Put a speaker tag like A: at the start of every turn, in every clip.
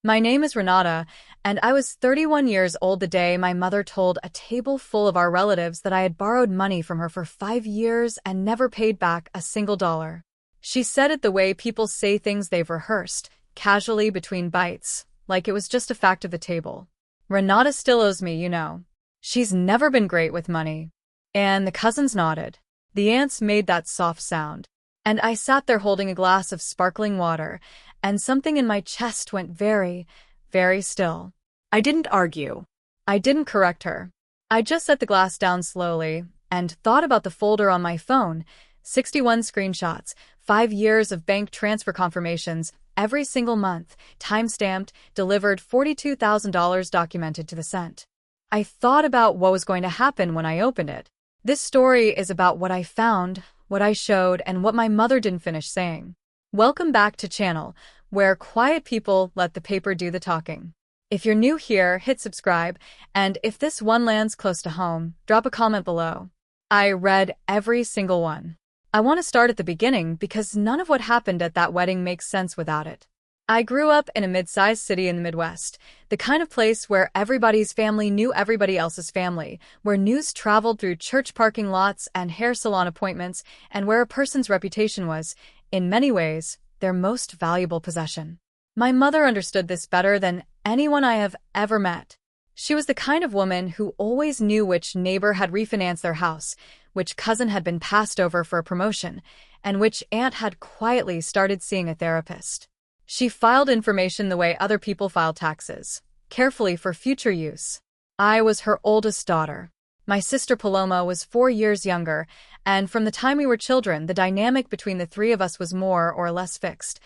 A: My name is Renata, and I was 31 years old the day my mother told a table full of our relatives that I had borrowed money from her for 5 years and never paid back a single dollar. She said it the way people say things they've rehearsed, casually between bites, like it was just a fact of the table. Renata still owes me, you know. She's never been great with money. And the cousins nodded. The aunts made that soft sound. And I sat there holding a glass of sparkling water, and something in my chest went very, very still. I didn't argue. I didn't correct her. I just set the glass down slowly and thought about the folder on my phone. 61 screenshots, 5 years of bank transfer confirmations, every single month, time-stamped, delivered $42,000 documented to the cent. I thought about what was going to happen when I opened it. This story is about what I found, what I showed, and what my mother didn't finish saying. Welcome back to channel, where quiet people let the paper do the talking. If you're new here, hit subscribe, and if this one lands close to home, drop a comment below. I read every single one. I want to start at the beginning because none of what happened at that wedding makes sense without it. I grew up in a mid-sized city in the Midwest, the kind of place where everybody's family knew everybody else's family, where news traveled through church parking lots and hair salon appointments, and where a person's reputation was, in many ways, their most valuable possession. My mother understood this better than anyone I have ever met. She was the kind of woman who always knew which neighbor had refinanced their house, which cousin had been passed over for a promotion, and which aunt had quietly started seeing a therapist. She filed information the way other people file taxes, carefully for future use. I was her oldest daughter. My sister Paloma was 4 years younger, and from the time we were children, the dynamic between the three of us was more or less fixed.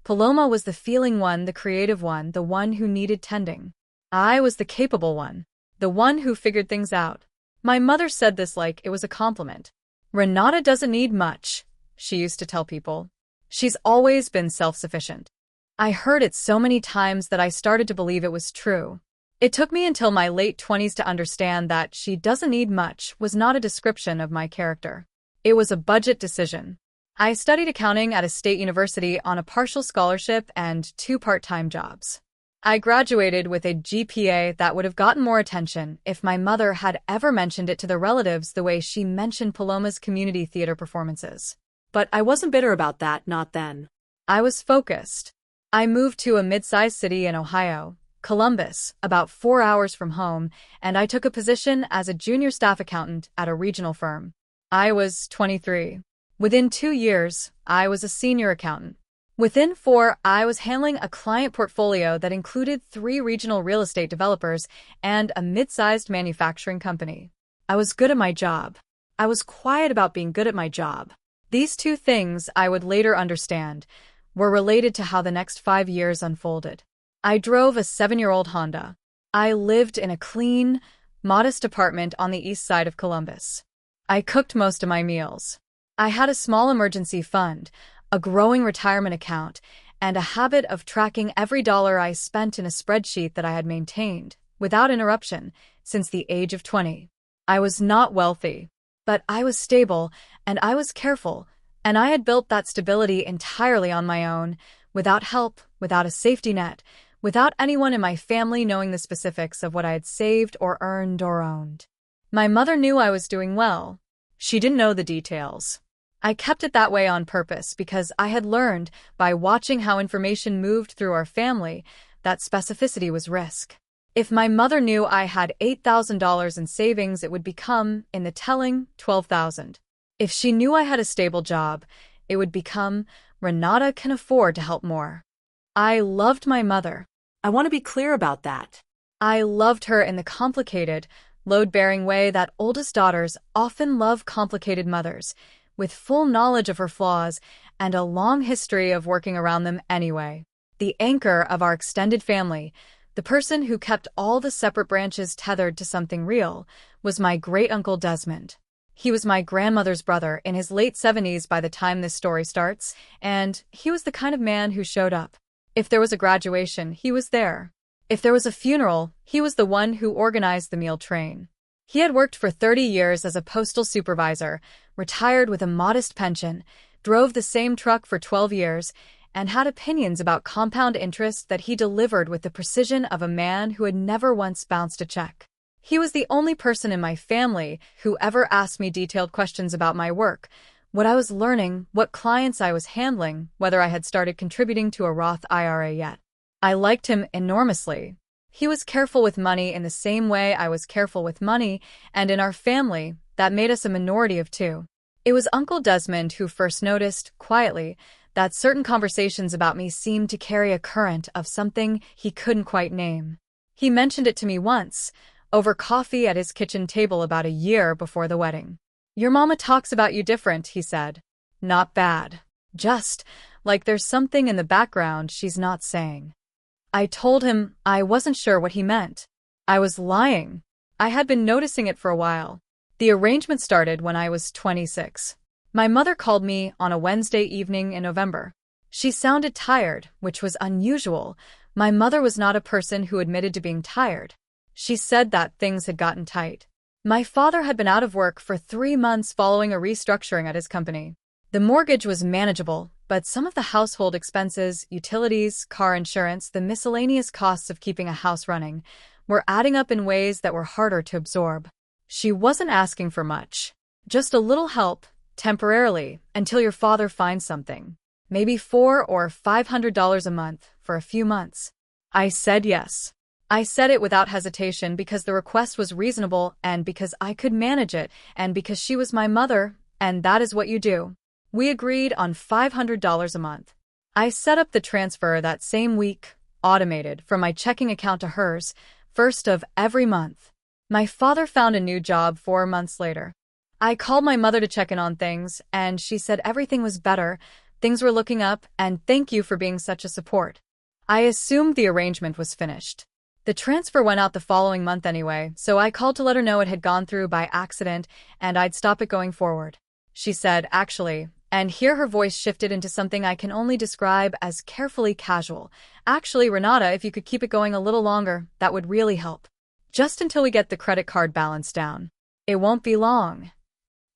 A: Paloma was the feeling one, the creative one, the one who needed tending. I was the capable one, the one who figured things out. My mother said this like it was a compliment. Renata doesn't need much, she used to tell people. She's always been self-sufficient. I heard it so many times that I started to believe it was true. It took me until my late 20s to understand that she doesn't need much was not a description of my character. It was a budget decision. I studied accounting at a state university on a partial scholarship and 2 part-time jobs. I graduated with a GPA that would have gotten more attention if my mother had ever mentioned it to the relatives the way she mentioned Paloma's community theater performances.
B: But I wasn't bitter about that, not then.
A: I was focused. I moved to a mid-sized city in Ohio, Columbus, about 4 hours from home, and I took a position as a junior staff accountant at a regional firm. I was 23. Within 2 years, I was a senior accountant. Within 4, I was handling a client portfolio that included 3 regional real estate developers and a mid-sized manufacturing company. I was good at my job. I was quiet about being good at my job. These 2 things, I would later understand, were related to how the next 5 years unfolded. I drove a 7-year-old Honda. I lived in a clean, modest apartment on the east side of Columbus. I cooked most of my meals. I had a small emergency fund, a growing retirement account, and a habit of tracking every dollar I spent in a spreadsheet that I had maintained, without interruption, since the age of 20. I was not wealthy, but I was stable, and I was careful, and I had built that stability entirely on my own, without help, without a safety net, without anyone in my family knowing the specifics of what I had saved or earned or owned. My mother knew I was doing well. She didn't know the details. I kept it that way on purpose because I had learned, by watching how information moved through our family, that specificity was risk. If my mother knew I had $8,000 in savings, it would become, in the telling, $12,000. If she knew I had a stable job, it would become, Renata can afford to help more. I loved my mother.
B: I want to be clear about that.
A: I loved her in the complicated, load-bearing way that oldest daughters often love complicated mothers, with full knowledge of her flaws and a long history of working around them anyway. The anchor of our extended family, the person who kept all the separate branches tethered to something real, was my great-uncle Desmond. He was my grandmother's brother in his late 70s by the time this story starts, and he was the kind of man who showed up. If there was a graduation, he was there. If there was a funeral, he was the one who organized the meal train. He had worked for 30 years as a postal supervisor, retired with a modest pension, drove the same truck for 12 years, and had opinions about compound interest that he delivered with the precision of a man who had never once bounced a check. He was the only person in my family who ever asked me detailed questions about my work, what I was learning, what clients I was handling, whether I had started contributing to a Roth IRA yet. I liked him enormously. He was careful with money in the same way I was careful with money, and in our family, that made us a minority of two. It was Uncle Desmond who first noticed, quietly, that certain conversations about me seemed to carry a current of something he couldn't quite name. He mentioned it to me once, over coffee at his kitchen table about a year before the wedding. "Your mama talks about you different," he said. "Not bad. Just, like there's something in the background she's not saying." I told him I wasn't sure what he meant. I was lying. I had been noticing it for a while. The arrangement started when I was 26. My mother called me on a Wednesday evening in November. She sounded tired, which was unusual. My mother was not a person who admitted to being tired. She said that things had gotten tight. My father had been out of work for 3 months following a restructuring at his company. The mortgage was manageable, but some of the household expenses, utilities, car insurance, the miscellaneous costs of keeping a house running, were adding up in ways that were harder to absorb. She wasn't asking for much. Just a little help, temporarily, until your father finds something. Maybe $400 or $500 a month for a few months. I said yes. I said it without hesitation because the request was reasonable and because I could manage it and because she was my mother, and that is what you do. We agreed on $500 a month. I set up the transfer that same week, automated, from my checking account to hers, first of every month. My father found a new job 4 months later. I called my mother to check in on things, and she said everything was better, things were looking up, and thank you for being such a support. I assumed the arrangement was finished. The transfer went out the following month anyway, so I called to let her know it had gone through by accident and I'd stop it going forward. She said, "Actually," and here her voice shifted into something I can only describe as carefully casual. "Actually, Renata, if you could keep it going a little longer, that would really help. Just until we get the credit card balance down. It won't be long."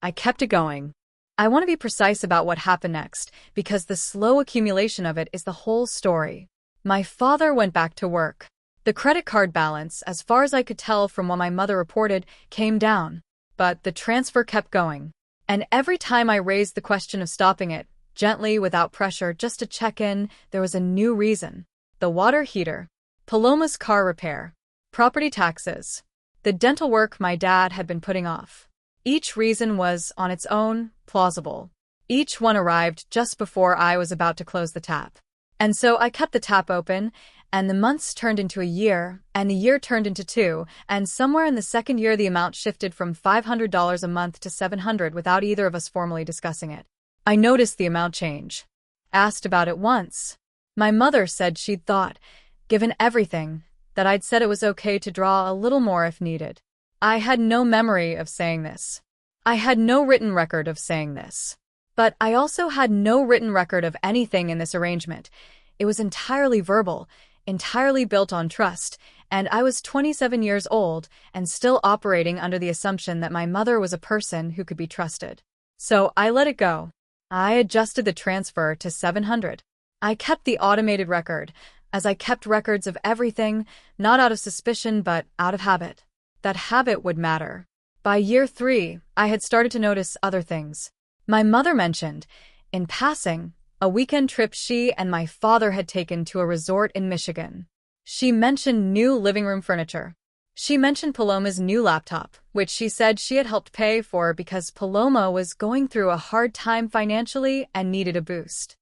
A: I kept it going. I want to be precise about what happened next, because the slow accumulation of it is the whole story. My father went back to work. The credit card balance, as far as I could tell from what my mother reported, came down. But the transfer kept going. And every time I raised the question of stopping it, gently, without pressure, just to check in, there was a new reason. The water heater. Paloma's car repair. Property taxes. The dental work my dad had been putting off. Each reason was, on its own, plausible. Each one arrived just before I was about to close the tap. And so I kept the tap open, and the months turned into a year, and the year turned into 2, and somewhere in the second year the amount shifted from $500 a month to $700 without either of us formally discussing it. I noticed the amount change. Asked about it once. My mother said she'd thought, given everything, that I'd said it was okay to draw a little more if needed. I had no memory of saying this. I had no written record of saying this. But I also had no written record of anything in this arrangement. It was entirely verbal, entirely built on trust, and I was 27 years old and still operating under the assumption that my mother was a person who could be trusted. So I let it go. I adjusted the transfer to $700. I kept the automated record, as I kept records of everything, not out of suspicion but out of habit. That habit would matter. By year 3, I had started to notice other things. My mother mentioned, in passing, a weekend trip she and my father had taken to a resort in Michigan. She mentioned new living room furniture. She mentioned Paloma's new laptop, which she said she had helped pay for because Paloma was going through a hard time financially and needed a boost.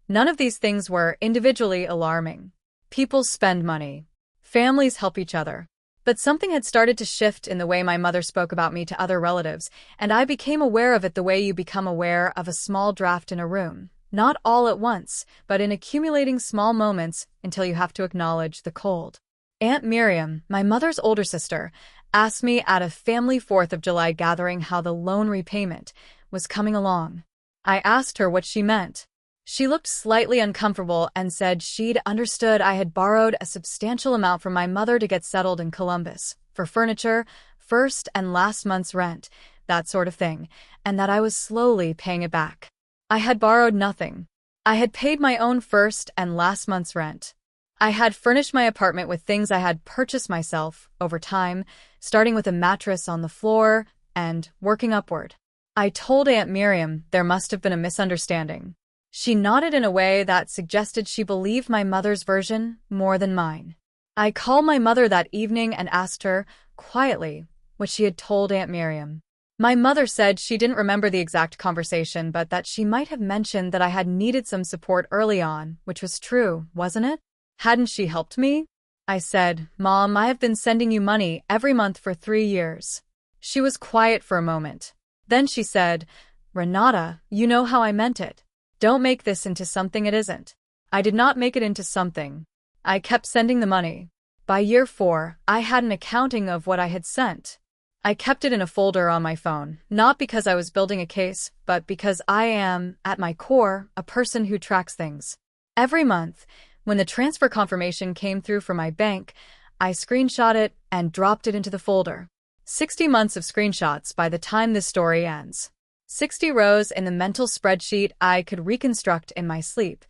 A: None of these things were individually alarming. People spend money. Families help each other. But something had started to shift in the way my mother spoke about me to other relatives, and I became aware of it the way you become aware of a small draft in a room. Not all at once, but in accumulating small moments until you have to acknowledge the cold. Aunt Miriam, my mother's older sister, asked me at a family 4th of July gathering how the loan repayment was coming along. I asked her what she meant. She looked slightly uncomfortable and said she'd understood I had borrowed a substantial amount from my mother to get settled in Columbus, for furniture, first and last month's rent, that sort of thing, and that I was slowly paying it back. I had borrowed nothing. I had paid my own first and last month's rent. I had furnished my apartment with things I had purchased myself over time, starting with a mattress on the floor and working upward. I told Aunt Miriam there must have been a misunderstanding. She nodded in a way that suggested she believed my mother's version more than mine. I called my mother that evening and asked her, quietly, what she had told Aunt Miriam. My mother said she didn't remember the exact conversation, but that she might have mentioned that I had needed some support early on, which was true, wasn't it? Hadn't she helped me? I said, Mom, I have been sending you money every month for 3 years. She was quiet for a moment. Then she said, Renata, you know how I meant it. Don't make this into something it isn't. I did not make it into something. I kept sending the money. By year 4, I had an accounting of what I had sent. I kept it in a folder on my phone, not because I was building a case, but because I am, at my core, a person who tracks things. Every month, when the transfer confirmation came through from my bank, I screenshot it and dropped it into the folder. 60 months of screenshots by the time this story ends. 60 rows in the mental spreadsheet I could reconstruct in my sleep.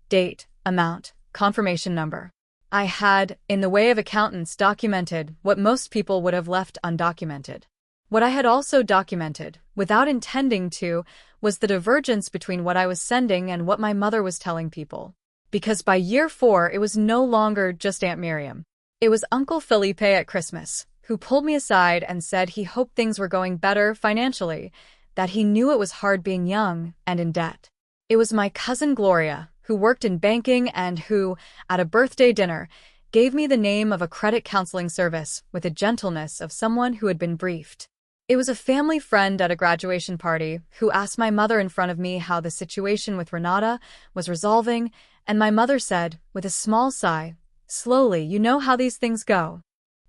A: Date, amount, confirmation number. I had, in the way of accountants, documented what most people would have left undocumented. What I had also documented, without intending to, was the divergence between what I was sending and what my mother was telling people. Because by year 4, it was no longer just Aunt Miriam. It was Uncle Felipe at Christmas, who pulled me aside and said he hoped things were going better financially, that he knew it was hard being young and in debt. It was my cousin Gloria, who worked in banking and who, at a birthday dinner, gave me the name of a credit counseling service with the gentleness of someone who had been briefed. It was a family friend at a graduation party who asked my mother in front of me how the situation with Renata was resolving, and my mother said, with a small sigh, slowly, you know how these things go.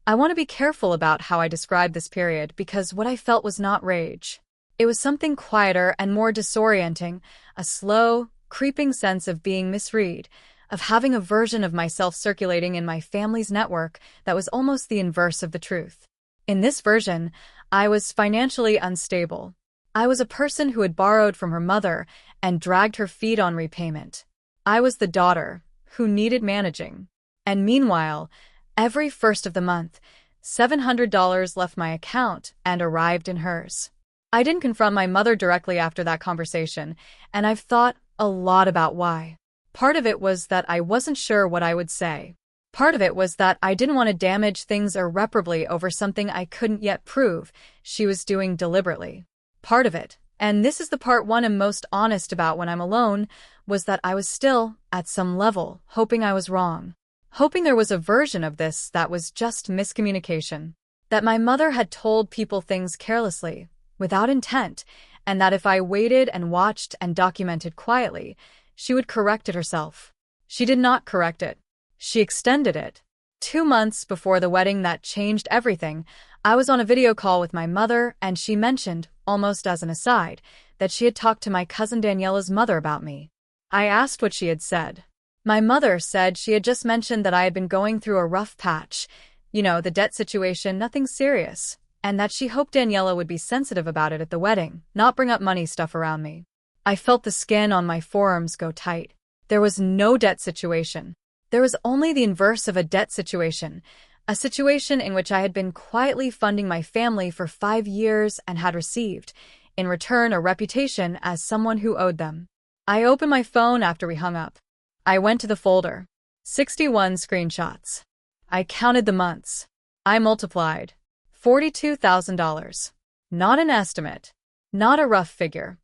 A: I want to be careful about how I describe this period because what I felt was not rage. It was something quieter and more disorienting, a slow, creeping sense of being misread, of having a version of myself circulating in my family's network that was almost the inverse of the truth. In this version, I was financially unstable. I was a person who had borrowed from her mother and dragged her feet on repayment. I was the daughter who needed managing. And meanwhile, every first of the month, $700 left my account and arrived in hers. I didn't confront my mother directly after that conversation, and I've thought a lot about why. Part of it was that I wasn't sure what I would say. Part of it was that I didn't want to damage things irreparably over something I couldn't yet prove she was doing deliberately. Part of it, and this is the part one I'm most honest about when I'm alone, was that I was still, at some level, hoping I was wrong. Hoping there was a version of this that was just miscommunication. That my mother had told people things carelessly, without intent, and that if I waited and watched and documented quietly, she would correct it herself. She did not correct it. She extended it. 2 months before the wedding that changed everything, I was on a video call with my mother, and she mentioned, almost as an aside, that she had talked to my cousin Daniela's mother about me. I asked what she had said. My mother said she had just mentioned that I had been going through a rough patch, the debt situation, nothing serious, and that she hoped Daniela would be sensitive about it at the wedding, not bring up money stuff around me. I felt the skin on my forearms go tight. There was no debt situation. There was only the inverse of a debt situation, a situation in which I had been quietly funding my family for 5 years and had received, in return, a reputation as someone who owed them. I opened my phone after we hung up. I went to the folder. 61 screenshots. I counted the months. I multiplied. $42,000. Not an estimate. Not a rough figure.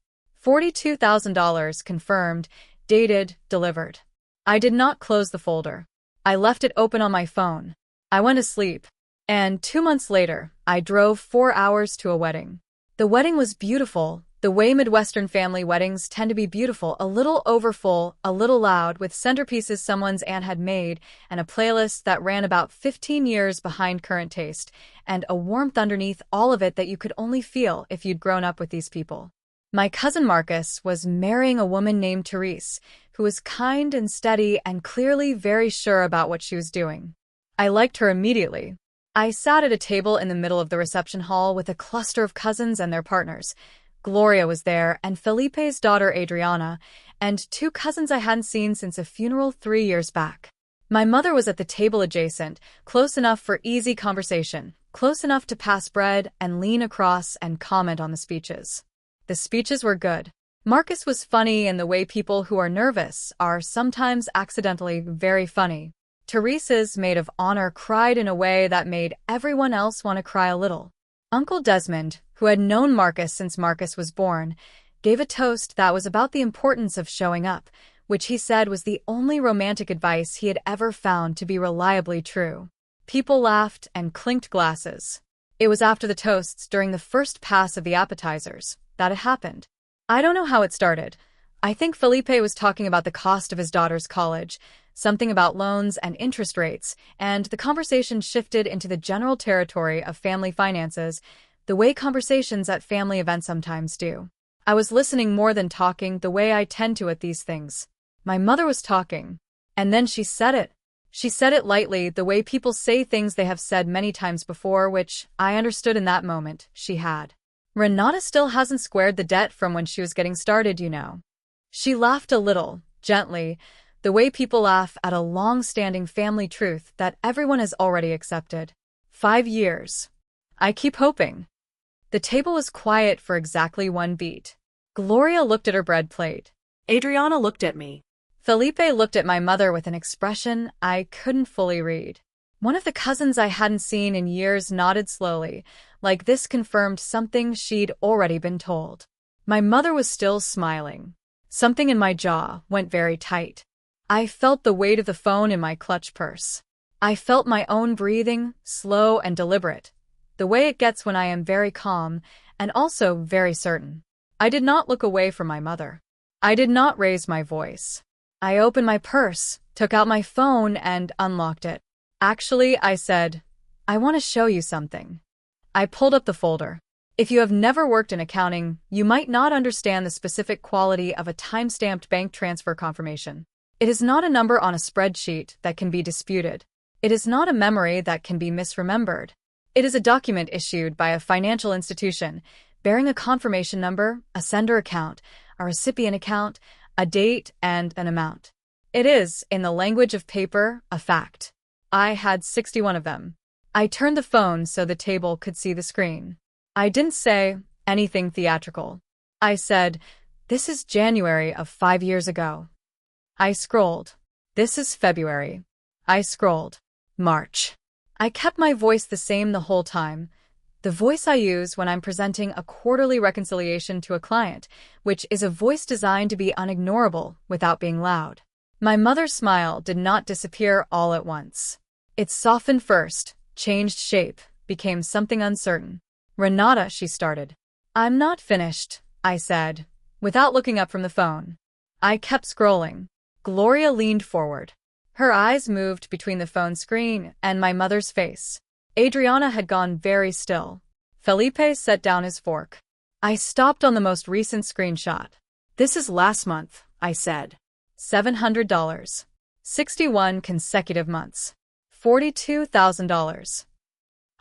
A: $42,000 confirmed, dated, delivered. I did not close the folder. I left it open on my phone. I went to sleep. And 2 months later, I drove 4 hours to a wedding. The wedding was beautiful, the way Midwestern family weddings tend to be beautiful, a little overfull, a little loud, with centerpieces someone's aunt had made, and a playlist that ran about 15 years behind current taste, and a warmth underneath all of it that you could only feel if you'd grown up with these people. My cousin Marcus was marrying a woman named Therese, who was kind and steady and clearly very sure about what she was doing. I liked her immediately. I sat at a table in the middle of the reception hall with a cluster of cousins and their partners. Gloria was there, and Felipe's daughter Adriana, and two cousins I hadn't seen since a funeral 3 years back. My mother was at the table adjacent, close enough for easy conversation, close enough to pass bread and lean across and comment on the speeches. The speeches were good. Marcus was funny in the way people who are nervous are sometimes accidentally very funny. Teresa's maid of honor cried in a way that made everyone else want to cry a little. Uncle Desmond, who had known Marcus since Marcus was born, gave a toast that was about the importance of showing up, which he said was the only romantic advice he had ever found to be reliably true. People laughed and clinked glasses. It was after the toasts, during the first pass of the appetizers, that it happened. I don't know how it started. I think Felipe was talking about the cost of his daughter's college, something about loans and interest rates, and the conversation shifted into the general territory of family finances, the way conversations at family events sometimes do. I was listening more than talking, the way I tend to at these things. My mother was talking. And then she said it. She said it lightly, the way people say things they have said many times before, which I understood in that moment she had. Renata still hasn't squared the debt from when she was getting started, you know. She laughed a little, gently, the way people laugh at a long-standing family truth that everyone has already accepted. 5 years. I keep hoping. The table was quiet for exactly 1 beat. Gloria looked at her bread plate.
B: Adriana looked at me.
A: Felipe looked at my mother with an expression I couldn't fully read. One of the cousins I hadn't seen in years nodded slowly, like this confirmed something she'd already been told. My mother was still smiling. Something in my jaw went very tight. I felt the weight of the phone in my clutch purse. I felt my own breathing, slow and deliberate, the way it gets when I am very calm and also very certain. I did not look away from my mother. I did not raise my voice. I opened my purse, took out my phone, and unlocked it. Actually, I said, I want to show you something. I pulled up the folder. If you have never worked in accounting, you might not understand the specific quality of a time-stamped bank transfer confirmation. It is not a number on a spreadsheet that can be disputed. It is not a memory that can be misremembered. It is a document issued by a financial institution, bearing a confirmation number, a sender account, a recipient account, a date, and an amount. It is, in the language of paper, a fact. I had 61 of them. I turned the phone so the table could see the screen. I didn't say anything theatrical. I said, this is January of 5 years ago. I scrolled. This is February. I scrolled. March. I kept my voice the same the whole time, the voice I use when I'm presenting a quarterly reconciliation to a client, which is a voice designed to be unignorable without being loud. My mother's smile did not disappear all at once. It softened first, changed shape, became something uncertain. Renata, she started. I'm not finished, I said, without looking up from the phone. I kept scrolling. Gloria leaned forward. Her eyes moved between the phone screen and my mother's face. Adriana had gone very still. Felipe set down his fork. I stopped on the most recent screenshot. This is last month, I said. $700. 61 consecutive months. $42,000.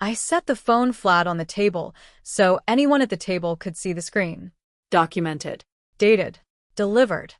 A: I set the phone flat on the table so anyone at the table could see the screen.
B: Documented.
A: Dated. Delivered.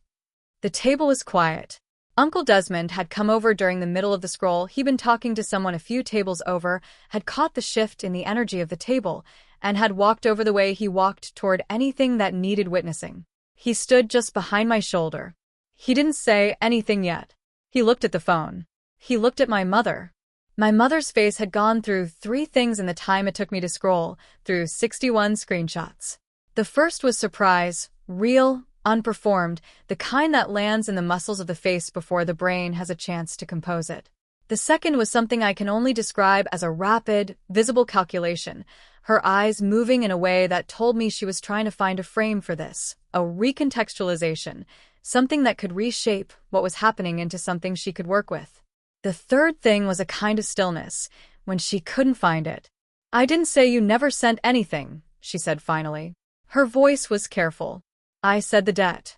A: The table was quiet. Uncle Desmond had come over during the middle of the scroll. He'd been talking to someone a few tables over, had caught the shift in the energy of the table, and had walked over the way he walked toward anything that needed witnessing. He stood just behind my shoulder. He didn't say anything yet. He looked at the phone. He looked at my mother. My mother's face had gone through 3 things in the time it took me to scroll through 61 screenshots. The first was surprise, real, unperformed, the kind that lands in the muscles of the face before the brain has a chance to compose it. The second was something I can only describe as a rapid, visible calculation, her eyes moving in a way that told me she was trying to find a frame for this, a recontextualization, something that could reshape what was happening into something she could work with. The third thing was a kind of stillness, when she couldn't find it. I didn't say you never sent anything, she said finally. Her voice was careful. I said the debt.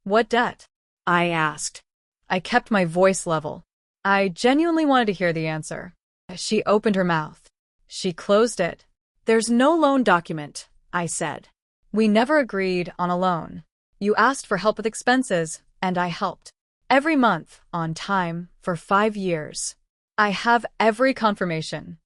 A: What debt? I asked. I kept my voice level. I genuinely wanted to hear the answer. She opened her mouth. She closed it. There's no loan document, I said. We never agreed on a loan. You asked for help with expenses, and I helped. Every month, on time, for 5 years. I have every confirmation.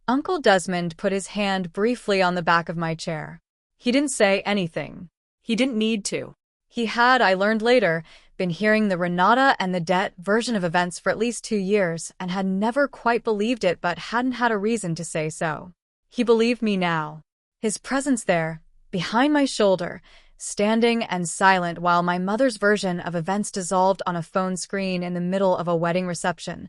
A: Uncle Desmond put his hand briefly on the back of my chair. He didn't say anything.
B: He didn't need to.
A: He had, I learned later, been hearing the Renata and the debt version of events for at least 2 years and had never quite believed it but hadn't had a reason to say so. He believed me now. His presence there, behind my shoulder, standing and silent while my mother's version of events dissolved on a phone screen in the middle of a wedding reception,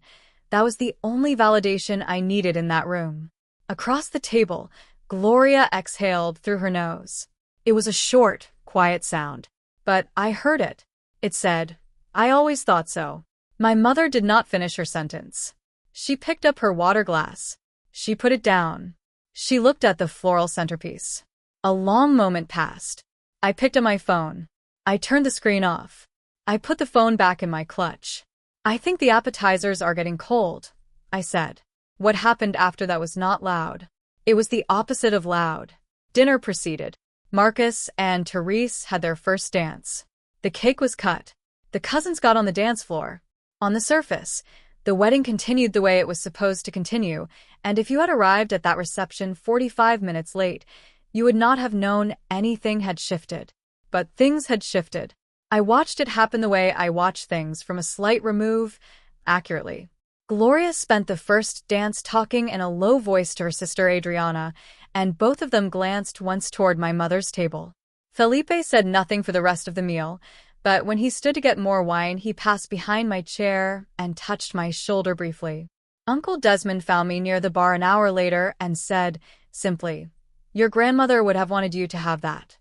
A: that was the only validation I needed in that room. Across the table, Gloria exhaled through her nose. It was a short, quiet sound. But I heard it. It said, "I always thought so." My mother did not finish her sentence. She picked up her water glass. She put it down. She looked at the floral centerpiece. A long moment passed. I picked up my phone. I turned the screen off. I put the phone back in my clutch. "I think the appetizers are getting cold," I said. What happened after that was not loud. It was the opposite of loud. Dinner proceeded. Marcus and Therese had their first dance. The cake was cut. The cousins got on the dance floor. On the surface, the wedding continued the way it was supposed to continue, and if you had arrived at that reception 45 minutes late, you would not have known anything had shifted. But things had shifted. I watched it happen the way I watch things from a slight remove, accurately. Gloria spent the first dance talking in a low voice to her sister Adriana, and both of them glanced once toward my mother's table. Felipe said nothing for the rest of the meal, but when he stood to get more wine, he passed behind my chair and touched my shoulder briefly. Uncle Desmond found me near the bar an hour later and said, simply, "Your grandmother would have wanted you to have that."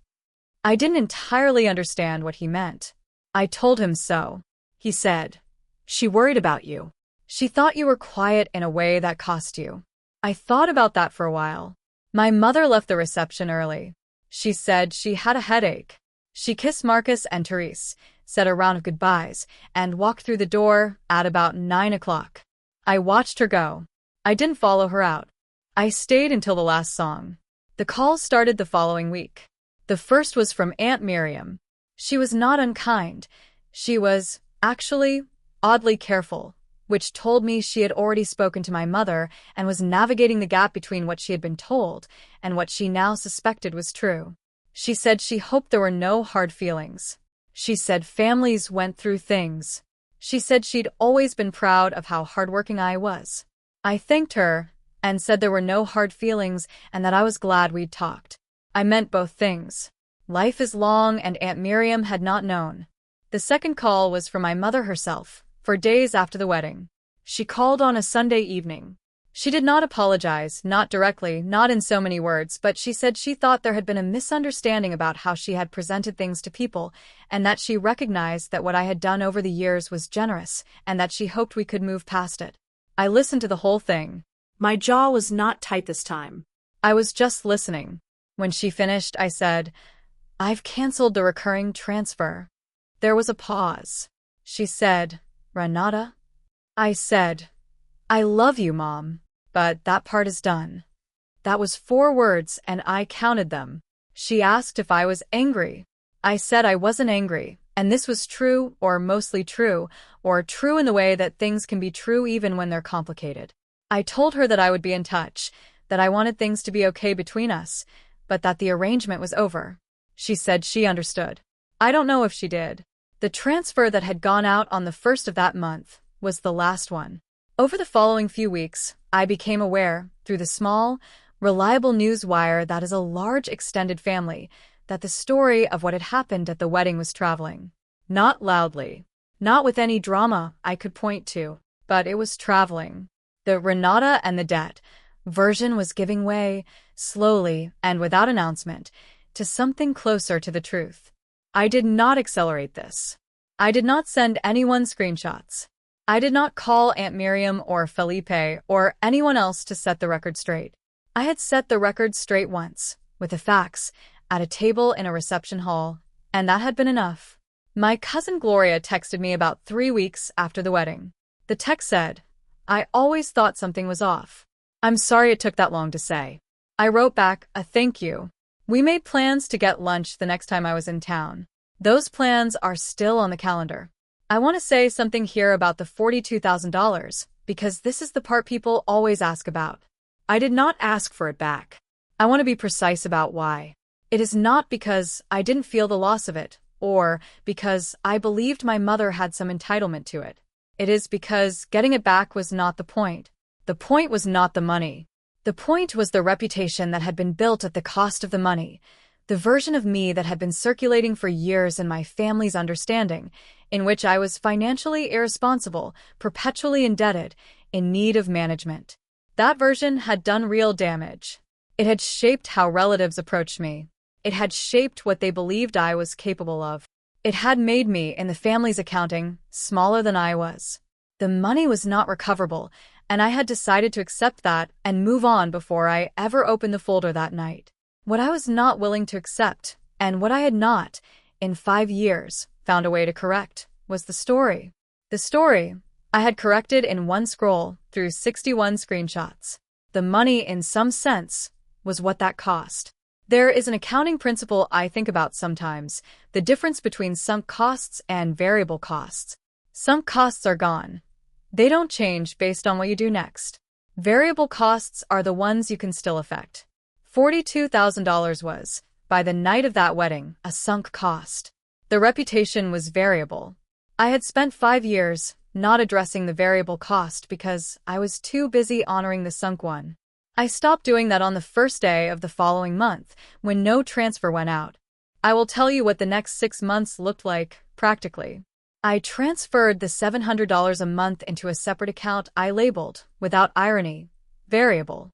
A: I didn't entirely understand what he meant. I told him so. He said, "She worried about you. She thought you were quiet in a way that cost you." I thought about that for a while. My mother left the reception early. She said she had a headache. She kissed Marcus and Therese, said a round of goodbyes, and walked through the door at about 9 o'clock. I watched her go. I didn't follow her out. I stayed until the last song. The calls started the following week. The first was from Aunt Miriam. She was not unkind. She was, actually, oddly careful, which told me she had already spoken to my mother and was navigating the gap between what she had been told and what she now suspected was true. She said she hoped there were no hard feelings. She said families went through things. She said she'd always been proud of how hardworking I was. I thanked her and said there were no hard feelings and that I was glad we'd talked. I meant both things. Life is long, and Aunt Miriam had not known. The second call was from my mother herself, for days after the wedding. She called on a Sunday evening. She did not apologize, not directly, not in so many words, but she said she thought there had been a misunderstanding about how she had presented things to people, and that she recognized that what I had done over the years was generous, and that she hoped we could move past it. I listened to the whole thing.
B: My jaw was not tight this time.
A: I was just listening. When she finished, I said, "I've canceled the recurring transfer." There was a pause. She said, "Renata?" I said, "I love you, Mom, but that part is done." That was 4 words, and I counted them. She asked if I was angry. I said I wasn't angry, and this was true, or mostly true, or true in the way that things can be true even when they're complicated. I told her that I would be in touch, that I wanted things to be okay between us, but that the arrangement was over. She said she understood. I don't know if she did. The transfer that had gone out on the 1st of that month was the last one. Over the following few weeks, I became aware, through the small, reliable news wire that is a large extended family, that the story of what had happened at the wedding was traveling. Not loudly, not with any drama I could point to, but it was traveling. The Renata and the debt version was giving way, slowly and without announcement, to something closer to the truth. I did not accelerate this. I did not send anyone screenshots. I did not call Aunt Miriam or Felipe or anyone else to set the record straight. I had set the record straight once, with the facts, at a table in a reception hall, and that had been enough. My cousin Gloria texted me about 3 weeks after the wedding. The text said, "I always thought something was off. I'm sorry it took that long to say." I wrote back a thank you. We made plans to get lunch the next time I was in town. Those plans are still on the calendar. I want to say something here about the $42,000 because this is the part people always ask about.
B: I did not ask for it back.
A: I want to be precise about why. It is not because I didn't feel the loss of it, or because I believed my mother had some entitlement to it. It is because getting it back was not the point. The point was not the money. The point was the reputation that had been built at the cost of the money, the version of me that had been circulating for years in my family's understanding, in which I was financially irresponsible, perpetually indebted, in need of management. That version had done real damage. It had shaped how relatives approached me. It had shaped what they believed I was capable of. It had made me, in the family's accounting, smaller than I was. The money was not recoverable, and I had decided to accept that and move on before I ever opened the folder that night. What I was not willing to accept, and what I had not, in 5 years, found a way to correct, was the story. The story I had corrected in one scroll through 61 screenshots. The money, in some sense, was what that cost. There is an accounting principle I think about sometimes, the difference between sunk costs and variable costs. Sunk costs are gone. They don't change based on what you do next. Variable costs are the ones you can still affect. $42,000 was, by the night of that wedding, a sunk cost. The reputation was variable. I had spent 5 years not addressing the variable cost because I was too busy honoring the sunk one. I stopped doing that on the first day of the following month, when no transfer went out. I will tell you what the next 6 months looked like, practically. I transferred the $700 a month into a separate account I labeled, without irony, variable.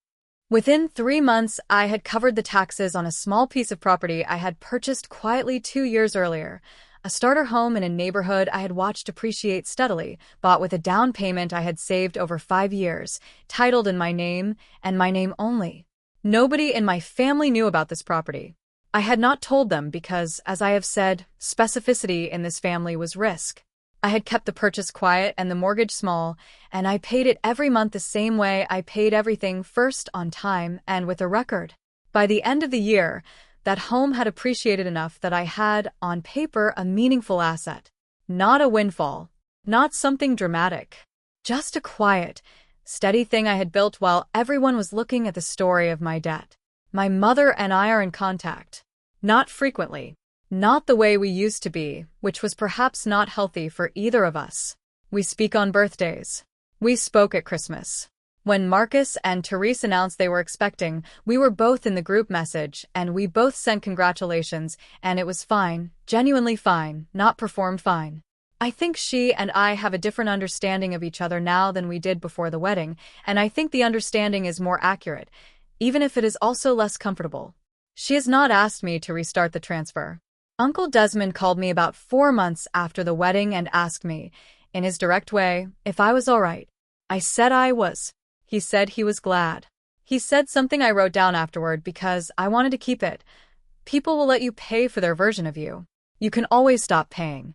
A: Within 3 months, I had covered the taxes on a small piece of property I had purchased quietly 2 years earlier, a starter home in a neighborhood I had watched appreciate steadily, bought with a down payment I had saved over 5 years, titled in my name, and my name only. Nobody in my family knew about this property. I had not told them because, as I have said, specificity in this family was risk. I had kept the purchase quiet and the mortgage small, and I paid it every month the same way I paid everything, first on time and with a record. By the end of the year, that home had appreciated enough that I had, on paper, a meaningful asset. Not a windfall. Not something dramatic. Just a quiet, steady thing I had built while everyone was looking at the story of my debt. My mother and I are in contact. Not frequently. Not the way we used to be, which was perhaps not healthy for either of us. We speak on birthdays. We spoke at Christmas. When Marcus and Therese announced they were expecting, we were both in the group message, and we both sent congratulations, and it was fine, genuinely fine, not performed fine. I think she and I have a different understanding of each other now than we did before the wedding, and I think the understanding is more accurate, even if it is also less comfortable. She has not asked me to restart the transfer. Uncle Desmond called me about 4 months after the wedding and asked me, in his direct way, if I was all right. I said I was. He said he was glad. He said something I wrote down afterward because I wanted to keep it. People will let you pay for their version of you. You can always stop paying.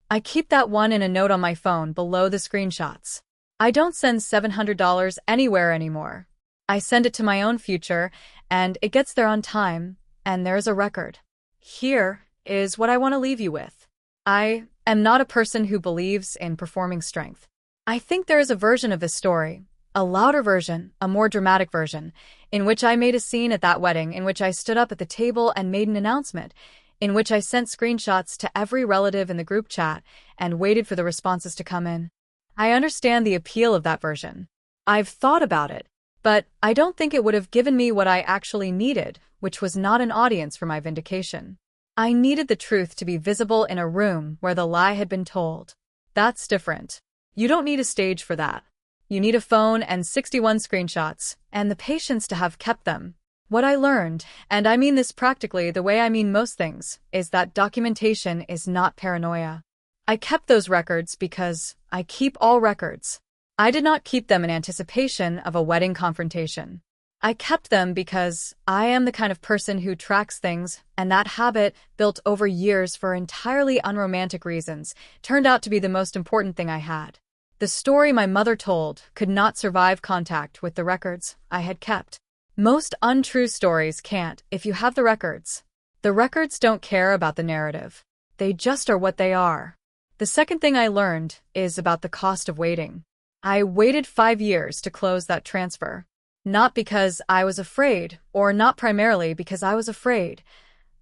A: I keep that one in a note on my phone below the screenshots. I don't send $700 anywhere anymore. I send it to my own future, and it gets there on time, and there's a record. Here is what I want to leave you with. I am not a person who believes in performing strength. I think there is a version of this story, a louder version, a more dramatic version, in which I made a scene at that wedding, in which I stood up at the table and made an announcement, in which I sent screenshots to every relative in the group chat and waited for the responses to come in. I understand the appeal of that version. I've thought about it, but I don't think it would have given me what I actually needed, which was not an audience for my vindication. I needed the truth to be visible in a room where the lie had been told. That's different. You don't need a stage for that. You need a phone and 61 screenshots, and the patience to have kept them. What I learned, and I mean this practically the way I mean most things, is that documentation is not paranoia. I kept those records because I keep all records. I did not keep them in anticipation of a wedding confrontation. I kept them because I am the kind of person who tracks things, and that habit, built over years for entirely unromantic reasons, turned out to be the most important thing I had. The story my mother told could not survive contact with the records I had kept. Most untrue stories can't if you have the records. The records don't care about the narrative. They just are what they are. The second thing I learned is about the cost of waiting. I waited 5 years to close that transfer. Not because I was afraid, or not primarily because I was afraid.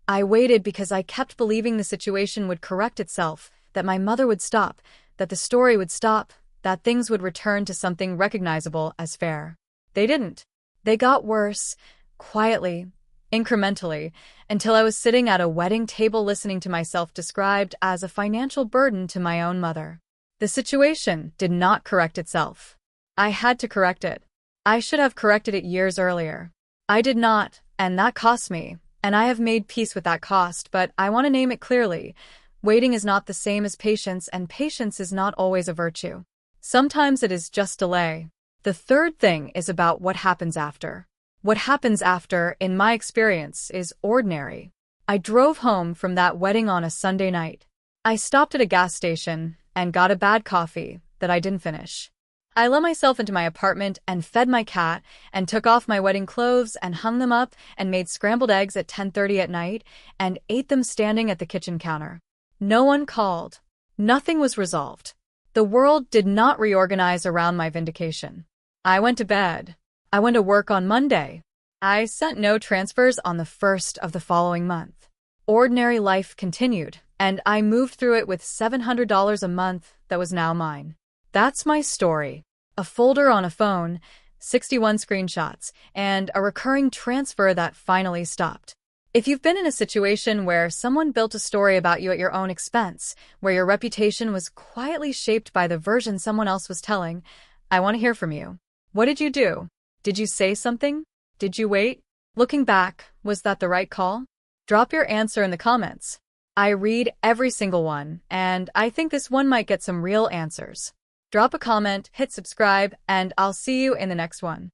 A: I waited because I kept believing the situation would correct itself, that my mother would stop, that the story would stop, that things would return to something recognizable as fair. They didn't. They got worse, quietly, incrementally, until I was sitting at a wedding table listening to myself described as a financial burden to my own mother. The situation did not correct itself. I had to correct it. I should have corrected it years earlier. I did not, and that cost me, and I have made peace with that cost, but I want to name it clearly. Waiting is not the same as patience, and patience is not always a virtue. Sometimes it is just delay. The third thing is about what happens after. What happens after, in my experience, is ordinary. I drove home from that wedding on a Sunday night. I stopped at a gas station and got a bad coffee that I didn't finish. I let myself into my apartment and fed my cat and took off my wedding clothes and hung them up and made scrambled eggs at 10:30 at night and ate them standing at the kitchen counter. No one called. Nothing was resolved. The world did not reorganize around my vindication. I went to bed. I went to work on Monday. I sent no transfers on the 1st of the following month. Ordinary life continued, and I moved through it with $700 a month that was now mine. That's my story. A folder on a phone, 61 screenshots, and a recurring transfer that finally stopped. If you've been in a situation where someone built a story about you at your own expense, where your reputation was quietly shaped by the version someone else was telling, I want to hear from you. What did you do? Did you say something? Did you wait? Looking back, was that the right call? Drop your answer in the comments. I read every single one, and I think this one might get some real answers. Drop a comment, hit subscribe, and I'll see you in the next one.